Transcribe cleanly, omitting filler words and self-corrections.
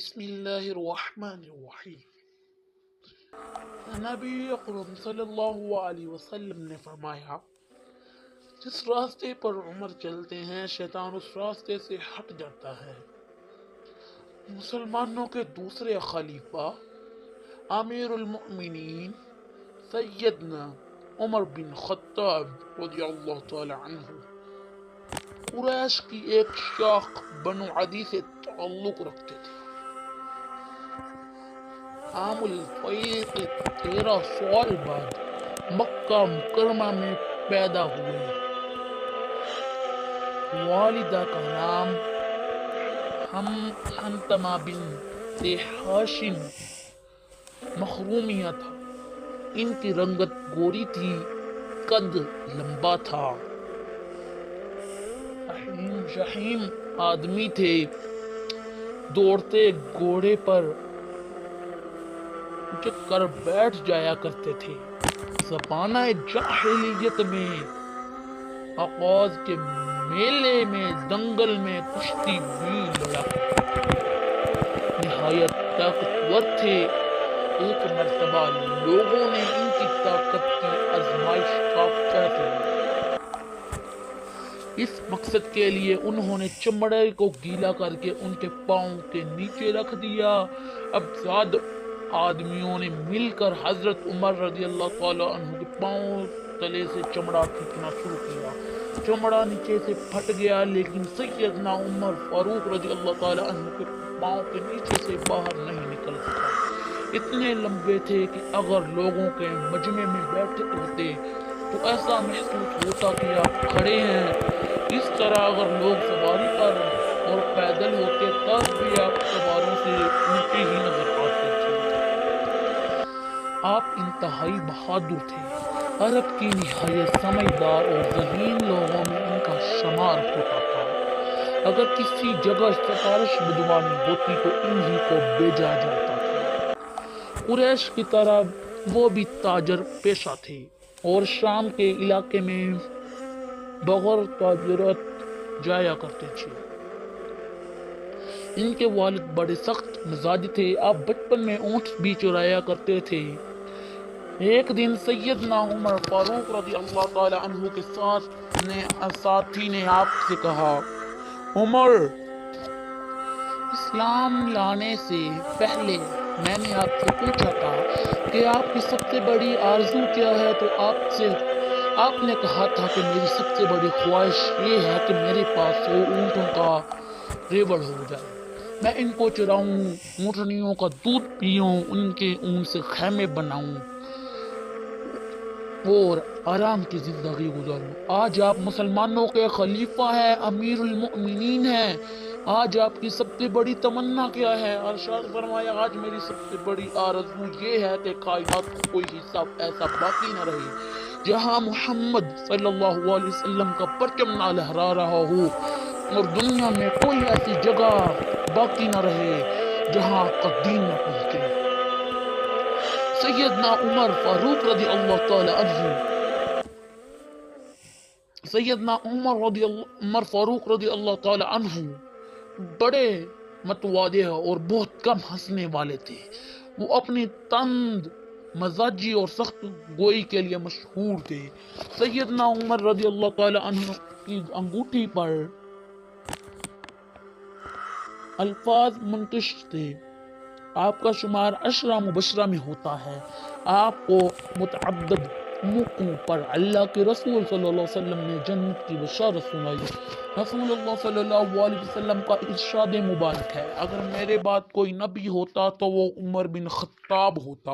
بسم اللہ الرحمن الرحیم۔ نبی اکرم صلی اللہ علیہ وسلم نے فرمایا، جس راستے پر عمر چلتے ہیں شیطان اس راستے سے ہٹ جاتا ہے۔ مسلمانوں کے دوسرے خلیفہ امیر المؤمنین سیدنا عمر بن خطاب رضی اللہ تعالی عنہ قریش کی ایک شاخ بنو عدی سے تعلق رکھتے تھے۔ عام الفیل کے 13 سال بعد مکہ مکرمہ میں پیدا ہوئے۔ والدہ کا نام حنتمہ بنت ہاشم مخزومیہ تھا۔ ان کی رنگت گوری تھی، قد لمبا تھا، شحیم آدمی تھے، دوڑتے گھوڑے پر اچک کر بیٹھ جایا کرتے تھے۔ زمانہ جاہلیت میں آغاز کے میلے میں دنگل میں کشتی بھی لڑا کرتے تھے۔ نہایت طاقتور تھے۔ ایک مرتبہ لوگوں نے ان کی طاقت کی آزمائش کا فیصلہ لیا۔ اس مقصد کے لیے انہوں نے چمڑے کو گیلا کر کے ان کے پاؤں کے نیچے رکھ دیا۔ اب زیادہ آدمیوں نے مل کر حضرت عمر رضی اللہ تعالی عنہ کے پاؤں تلے سے چمڑا کھینچنا شروع کیا۔ چمڑا نیچے سے پھٹ گیا، لیکن سیدنا عمر فاروق رضی اللہ تعالی عنہ کے پاؤں کے نیچے سے باہر نہیں نکل سکا۔ اتنے لمبے تھے کہ اگر لوگوں کے مجمع میں بیٹھے ہوتے تو ایسا محسوس ہوتا کہ آپ کھڑے ہیں۔ اس طرح اگر لوگ سواری پر اور پیدل ہوتے تب بھی آپ سواروں سے اونچے ہی نظر آتے تھے۔ آپ انتہائی بہادر تھے۔ عرب کی نہایت سمجھدار اور ذہین لوگوں میں ان کا شمار ہوتا تھا۔ اگر کسی جگہ سفارش بھجوانی ہوتی تو انہی کو بھیجا جاتا تھا۔ قریش کی طرح وہ بھی تاجر پیشہ تھے اور شام کے علاقے میں بغیر تجارت جایا کرتے تھے۔ ان کے والد بڑے سخت مزاج تھے۔ آپ بچپن میں اونٹ بھی چرایا کرتے تھے۔ ایک دن سیدنا عمر فاروق رضی اللہ تعالی عنہ کے ساتھی نے آپ سے کہا، عمر، اسلام لانے سے پہلے میں نے آپ سے پوچھا تھا کہ آپ کی سب سے بڑی آرزو کیا ہے تو آپ نے کہا تھا کہ میری سب سے بڑی خواہش یہ ہے کہ میرے پاس 100 اونٹوں کا ریوڑ ہو جائے، میں ان کو چراؤں، اونٹنیوں کا دودھ پیوں، ان کے اون سے خیمے بناؤں اور آرام کی زندگی گزاروں۔ آج آپ مسلمانوں کے خلیفہ ہیں، امیر المؤمنین ہیں۔ آج آپ کی سب سے بڑی تمنا کیا ہے؟ ارشاد فرمایا، آج میری سب سے بڑی آرزو یہ ہے کہ کائنات کا کوئی حصہ ایسا باقی نہ رہے جہاں محمد صلی اللہ علیہ وسلم کا پرچم نہ لہرا رہا ہو، اور دنیا میں کوئی ایسی جگہ باقی نہ رہے جہاں آپ کا دین نہ پہنچے۔ سیدنا عمر فاروق رضی اللہ تعالی عنہ بڑے متواضع اور بہت کم ہنسنے والے تھے۔ وہ اپنی تند مزاجی اور سخت گوئی کے لیے مشہور تھے۔ سیدنا عمر رضی اللہ تعالی عنہ کی انگوٹھی پر الفاظ منتشر تھے۔ آپ کا شمار 10 مبشرہ میں ہوتا ہے۔ آپ کو متعدد موقعوں پر اللہ کے رسول صلی اللہ علیہ وسلم نے جنت کی بشارت سنائی۔ رسول اللہ صلی اللہ علیہ وسلم کا ارشاد مبارک ہے، اگر میرے بعد کوئی نبی ہوتا تو وہ عمر بن خطاب ہوتا۔